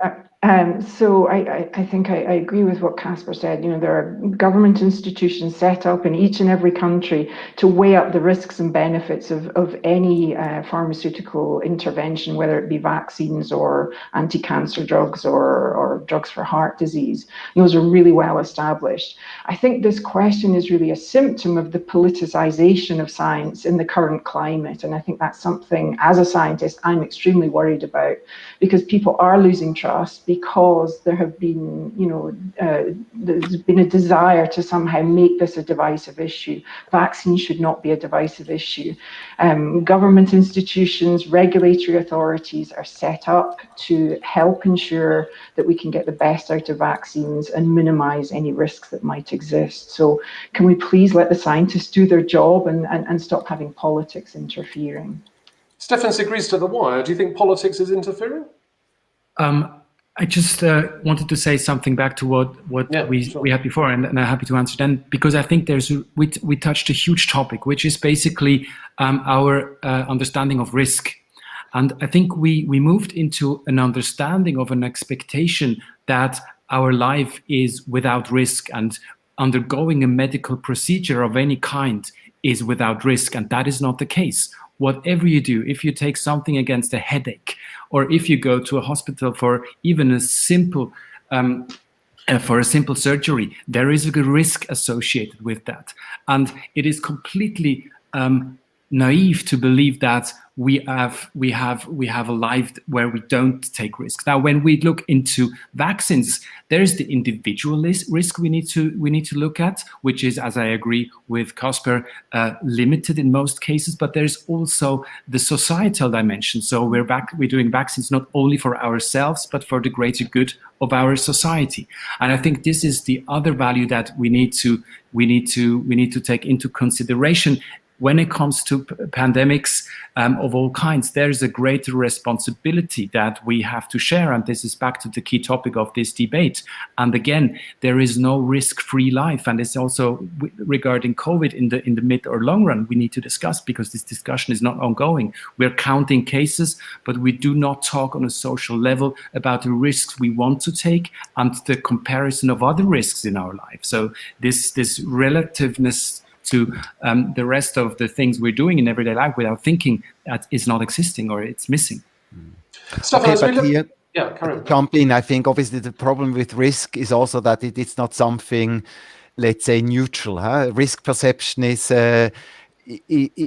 So I think I agree with what Casper said. There are government institutions set up in each and every country to weigh up the risks and benefits of any pharmaceutical intervention, whether it be vaccines or anti-cancer drugs or drugs for heart disease. And those are really well established. I think this question is really a symptom of the politicization of science in the current climate. And I think that's something, as a scientist, I'm extremely worried about, because people are losing trust, because there have been, there's been a desire to somehow make this a divisive issue. Vaccines should not be a divisive issue. Government institutions, regulatory authorities are set up to help ensure that we can get the best out of vaccines and minimize any risks that might exist. So can we please let the scientists do their job and stop having politics interfering? Stefan agrees to the wire. Do you think politics is interfering? I just wanted to say something back to what we had before, and I'm happy to answer then, because I think we touched a huge topic, which is basically our understanding of risk. And I think we moved into an understanding of an expectation that our life is without risk, and undergoing a medical procedure of any kind is without risk, and that is not the case. Whatever you do, if you take something against a headache, or if you go to a hospital for even a simple surgery, there is a risk associated with that, and it is completely naive to believe that we have a life where we don't take risks. Now, when we look into vaccines, there is the individual risk we need to look at, which is, as I agree with Casper, limited in most cases. But there is also the societal dimension. So we're doing vaccines not only for ourselves but for the greater good of our society. And I think this is the other value that we need to take into consideration. When it comes to pandemics of all kinds, there is a greater responsibility that we have to share. And this is back to the key topic of this debate. And again, there is no risk-free life. And it's also regarding COVID in the mid or long run, we need to discuss, because this discussion is not ongoing. We're counting cases, but we do not talk on a social level about the risks we want to take and the comparison of other risks in our life. So this relativeness to the rest of the things we're doing in everyday life without thinking that is not existing or it's missing. Okay, but here, carry on. jump in. I think obviously the problem with risk is also that it's not something, let's say, neutral. Risk perception is a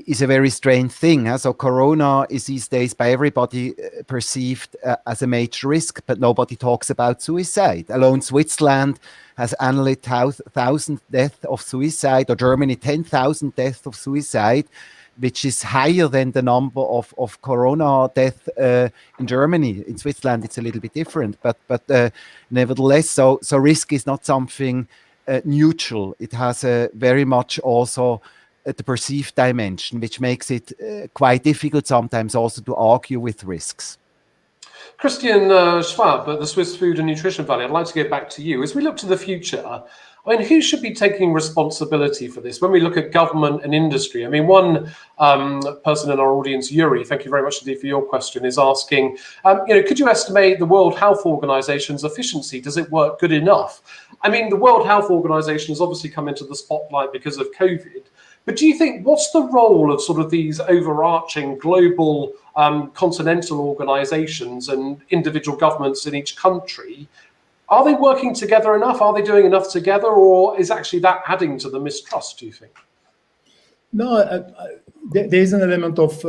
very strange thing. So Corona is these days by everybody perceived as a major risk, but nobody talks about suicide. Alone Switzerland has annually 1,000 deaths of suicide, or Germany 10,000 deaths of suicide, which is higher than the number of Corona deaths in Germany. In Switzerland, it's a little bit different, but nevertheless, so risk is not something neutral. It has very much also the perceived dimension, which makes it quite difficult sometimes also to argue with risks. Christian Schwab at the Swiss Food and Nutrition Valley, I'd like to go back to you. As we look to the future, I mean, who should be taking responsibility for this when we look at government and industry? I mean, one person in our audience, Yuri, thank you very much indeed for your question, is asking, could you estimate the World Health Organization's efficiency? Does it work good enough? I mean, the World Health Organization has obviously come into the spotlight because of COVID. But do you think, what's the role of sort of these overarching global continental organizations and individual governments in each country? Are they working together enough? Are they doing enough together? Or is actually that adding to the mistrust, do you think? No, there is an element of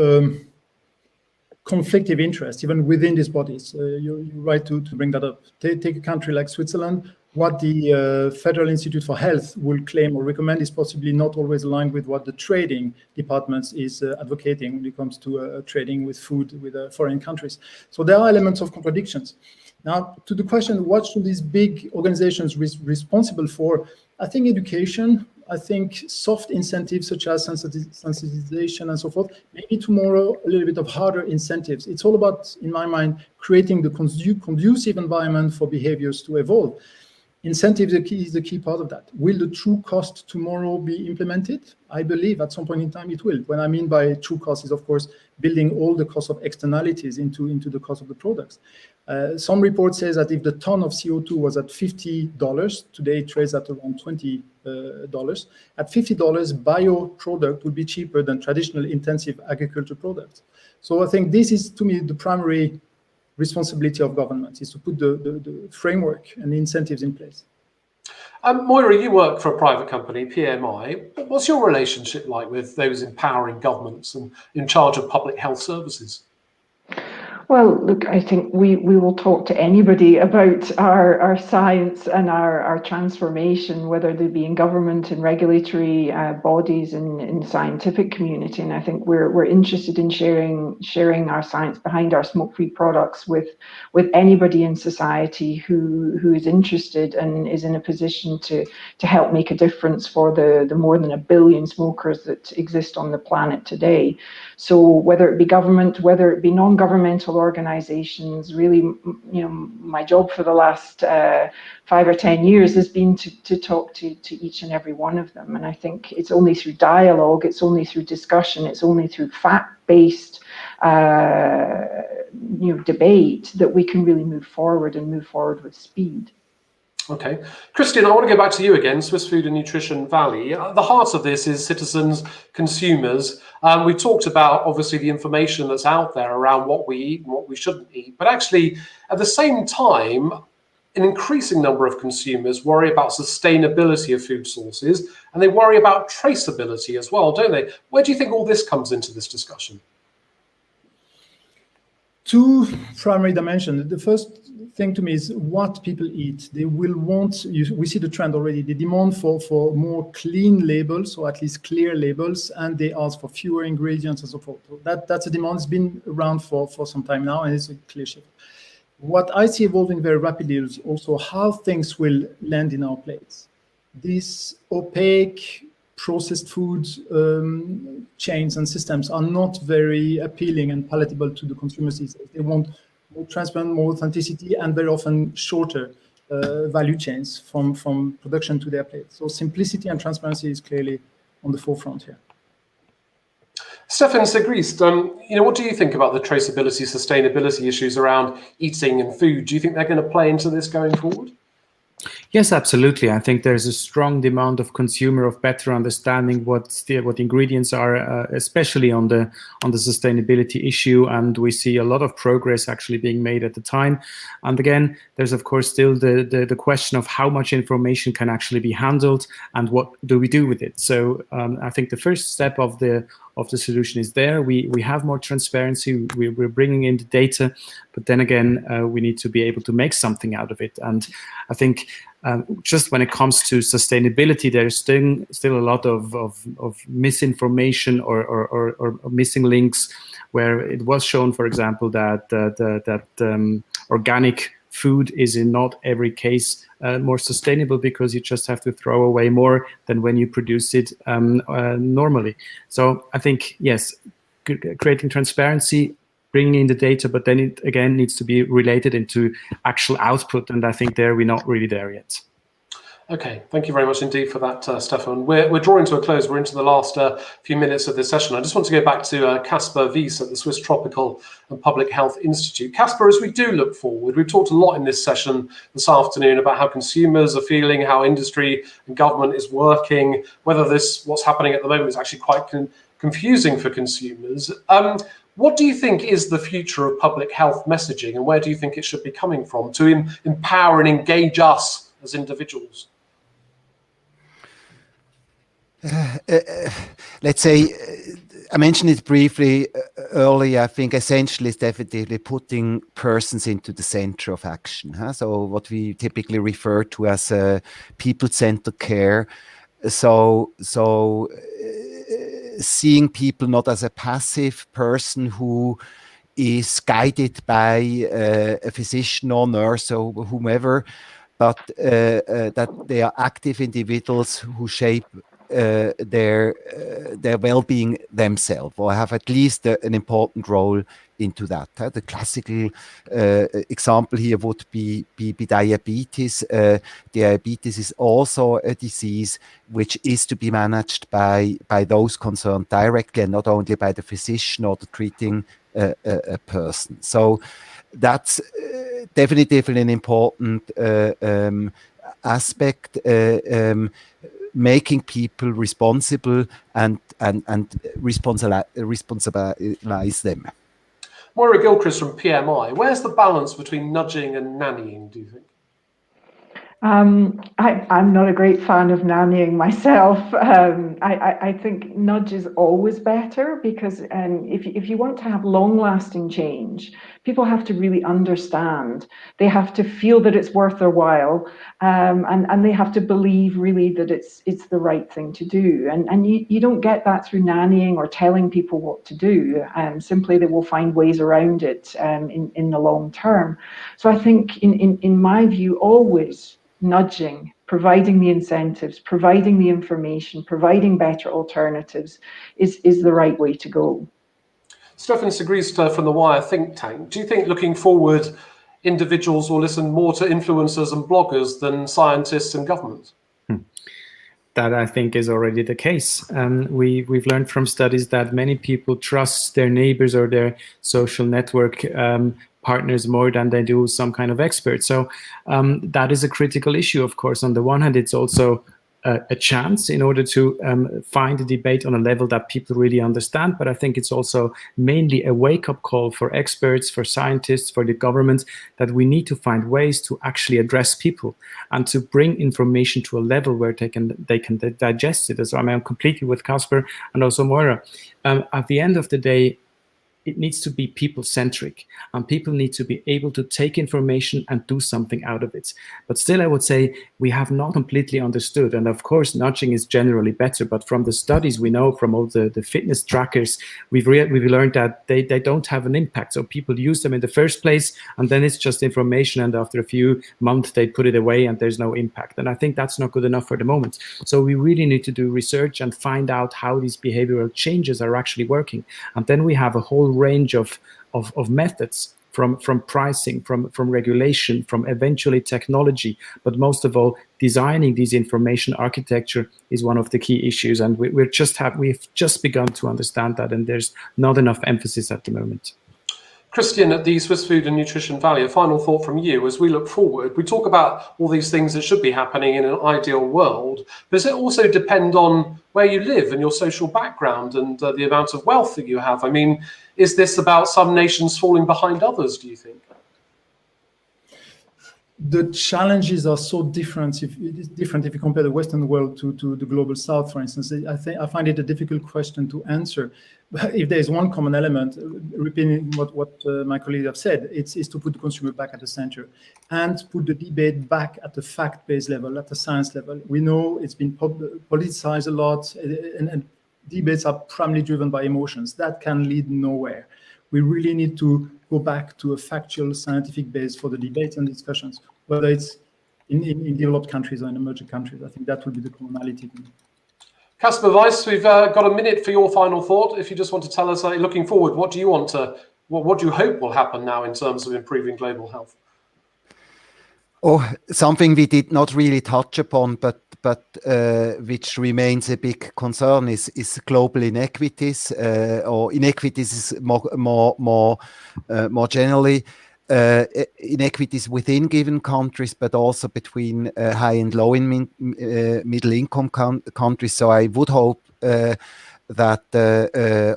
conflictive interest, even within these bodies. You're right to bring that up. Take a country like Switzerland. What the Federal Institute for Health will claim or recommend is possibly not always aligned with what the trading department is advocating when it comes to trading with food with foreign countries. So there are elements of contradictions. Now, to the question, what should these big organizations be responsible for? I think education, I think soft incentives such as sensitization and so forth, maybe tomorrow a little bit of harder incentives. It's all about, in my mind, creating the conducive environment for behaviors to evolve. Incentives is the key part of that. Will the true cost tomorrow be implemented? I believe at some point in time it will. What I mean by true cost is, of course, building all the cost of externalities into the cost of the products. Some report says that if the ton of CO2 was at $50, today it trades at around $20. At $50, bio product would be cheaper than traditional intensive agriculture products. So I think this is, to me, the primary responsibility of governments, is to put the framework and the incentives in place. Moira, you work for a private company, PMI. What's your relationship like with those empowering governments and in charge of public health services? Well, look, I think we will talk to anybody about our science and our transformation, whether they be in government and regulatory bodies and in scientific community. And I think we're interested in sharing our science behind our smoke-free products with anybody in society who is interested and is in a position to help make a difference for the more than 1 billion smokers that exist on the planet today. So whether it be government, whether it be non-governmental organizations, really, my job for the last 5 or 10 years has been to talk to each and every one of them. And I think it's only through dialogue, it's only through discussion, it's only through fact-based debate that we can really move forward with speed. Okay. Christian, I want to go back to you again, Swiss Food and Nutrition Valley. The heart of this is citizens, consumers. We talked about, obviously, the information that's out there around what we eat and what we shouldn't eat. But actually, at the same time, an increasing number of consumers worry about sustainability of food sources, and they worry about traceability as well, don't they? Where do you think all this comes into this discussion? Two primary dimensions. The first thing to me is what people eat. They will want, we see the trend already, the demand for more clean labels, or at least clear labels, and they ask for fewer ingredients and so forth. So that's a demand that's been around for some time now, and it's a clear shift. What I see evolving very rapidly is also how things will land in our plates. These opaque processed food chains and systems are not very appealing and palatable to the consumers these days. They want more transparent, more authenticity, and very often shorter value chains from production to their plate. So simplicity and transparency is clearly on the forefront here. Stefan Sigrist, what do you think about the traceability, sustainability issues around eating and food? Do you think they're going to play into this going forward? Yes, absolutely. I think there's a strong demand of consumer of better understanding what ingredients are, especially on the sustainability issue. And we see a lot of progress actually being made at the time. And again, there's of course still the question of how much information can actually be handled and what do we do with it. So I think the first step of the solution is there. We have more transparency. We're bringing in the data, but then again, we need to be able to make something out of it. And I think just when it comes to sustainability, there's still a lot of misinformation or missing links, where it was shown, for example, that organic food is in not every case more sustainable, because you just have to throw away more than when you produce it normally. So I think, yes, creating transparency, bringing in the data, but then it again needs to be related into actual output, and I think we're not really there yet. Okay, thank you very much indeed for that, Stefan. We're drawing to a close. We're into the last few minutes of this session. I just want to go back to Casper Wies at the Swiss Tropical and Public Health Institute. Casper, as we do look forward, we've talked a lot in this session this afternoon about how consumers are feeling, how industry and government is working, whether what's happening at the moment is actually quite confusing for consumers. What do you think is the future of public health messaging, and where do you think it should be coming from to empower and engage us as individuals? Let's say, I mentioned it briefly earlier. I think essentially it's definitely putting persons into the center of action. So what we typically refer to as people-centered care. So seeing people not as a passive person who is guided by a physician or nurse or whomever, but that they are active individuals who shape their well-being themselves, or have at least an important role into that. The classical example here would be diabetes. Diabetes is also a disease which is to be managed by those concerned directly, and not only by the physician or the treating person. So that's definitely an important aspect. Making people responsible and responsibilize them. Moira Gilchrist from PMI, where's the balance between nudging and nannying, do you think? I'm not a great fan of nannying myself. I think nudge is always better, because if you want to have long-lasting change, people have to really understand. They have to feel that it's worth their while, and they have to believe really that it's the right thing to do. And you don't get that through nannying or telling people what to do. Simply they will find ways around it in the long term. So I think in my view, always nudging, providing the incentives, providing the information, providing better alternatives is the right way to go. Stefan Sigrist from the Wire think tank, do you think looking forward individuals will listen more to influencers and bloggers than scientists and governments? That I think is already the case. We've learned from studies that many people trust their neighbors or their social network partners more than they do some kind of expert. So that is a critical issue, of course. On the one hand, it's also a chance in order to find a debate on a level that people really understand. But I think it's also mainly a wake-up call for experts, for scientists, for the government, that we need to find ways to actually address people and to bring information to a level where they can digest it. So I'm completely with Casper and also Moira. At the end of the day, it needs to be people-centric, and people need to be able to take information and do something out of it. But still, I would say we have not completely understood, and of course, nudging is generally better, but from the studies we know, from all the fitness trackers, we've learned that they don't have an impact. So people use them in the first place, and then it's just information, and after a few months, they put it away, and there's no impact. And I think that's not good enough for the moment. So we really need to do research and find out how these behavioral changes are actually working. And then we have a whole range of methods, from pricing, from regulation, from eventually technology, but most of all, designing these information architecture is one of the key issues, and we've just begun to understand that, and there's not enough emphasis at the moment. Christian, at the Swiss Food and Nutrition Valley, a final thought from you as we look forward. We talk about all these things that should be happening in an ideal world, but does it also depend on where you live and your social background and the amount of wealth that you have? I mean, is this about some nations falling behind others, do you think? The challenges are so different. If you compare the Western world to the global South, for instance, I find it a difficult question to answer. But if there is one common element, repeating what my colleagues have said, is to put the consumer back at the center and put the debate back at the fact-based level, at the science level. We know it's been politicized a lot, and debates are primarily driven by emotions. That can lead nowhere. We really need to go back to a factual, scientific base for the debates and discussions, whether it's in developed countries or in emerging countries. I think that will be the commonality. Casper Weiss, we've got a minute for your final thought. If you just want to tell us, looking forward, what do you hope will happen now in terms of improving global health? Oh, something we did not really touch upon, but which remains a big concern is global inequities, or inequities is more generally inequities within given countries, but also between high and low and middle income countries. So I would hope that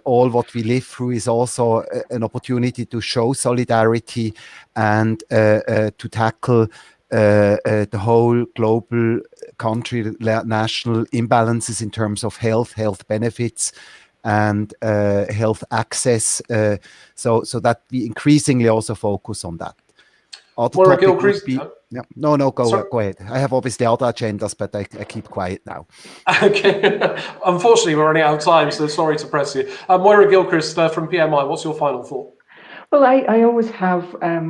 all what we live through is also an opportunity to show solidarity and to tackle the whole global country national imbalances in terms of health benefits and health access, so that we increasingly also focus on that. Moira Gilchrist. Yeah. No, go ahead. I have obviously other agendas, but I keep quiet now. Okay. Unfortunately, we're running out of time, so sorry to press you. Moira Gilchrist from PMI, what's your final thought? Well, I always have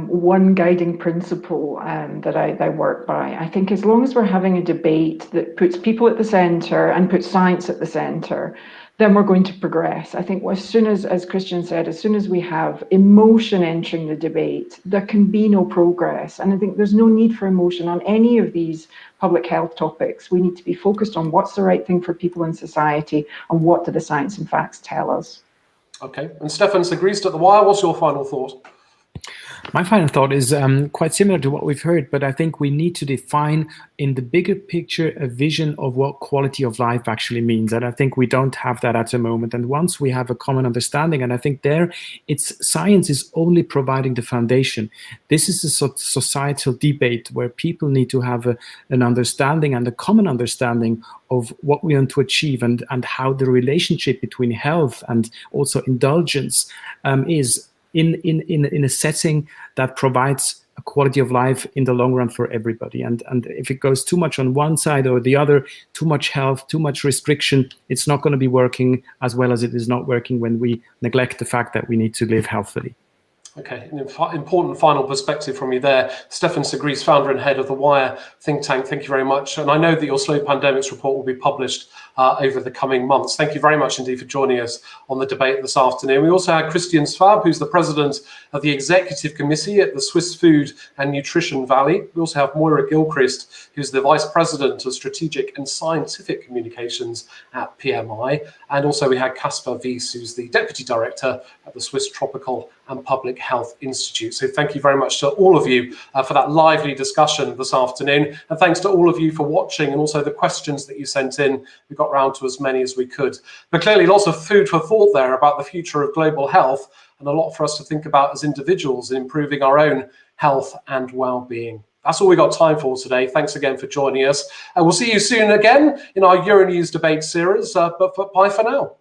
one guiding principle that I work by. I think as long as we're having a debate that puts people at the centre and puts science at the centre, then we're going to progress. I think as soon as Christian said, as soon as we have emotion entering the debate, there can be no progress. And I think there's no need for emotion on any of these public health topics. We need to be focused on what's the right thing for people in society and what do the science and facts tell us. Okay, and Stefan Segrist at The Wire, what's your final thought? My final thought is quite similar to what we've heard, but I think we need to define in the bigger picture a vision of what quality of life actually means. And I think we don't have that at the moment. And once we have a common understanding, and I think science is only providing the foundation. This is a societal debate where people need to have an understanding and a common understanding of what we want to achieve and how the relationship between health and also indulgence is in a setting that provides a quality of life in the long run for everybody. And if it goes too much on one side or the other, too much health, too much restriction, it's not going to be working as well as it is not working when we neglect the fact that we need to live healthily. Okay, an important final perspective from you there. Stefan Segrist, founder and head of The Wire think tank, thank you very much. And I know that your Slow Pandemics report will be published over the coming months. Thank you very much indeed for joining us on the debate this afternoon. We also had Christian Schwab, who's the president of the executive committee at the Swiss Food and Nutrition Valley. We also have Moira Gilchrist, who's the vice president of strategic and scientific communications at PMI. And also we had Casper Weiss, who's the deputy director at the Swiss Tropical and Public Health Institute. So thank you very much to all of you for that lively discussion this afternoon. And thanks to all of you for watching and also the questions that you sent in. We got round to as many as we could. But clearly lots of food for thought there about the future of global health, and a lot for us to think about as individuals in improving our own health and well-being. That's all we got time for today. Thanks again for joining us. And we'll see you soon again in our Euronews Debate series. But bye for now.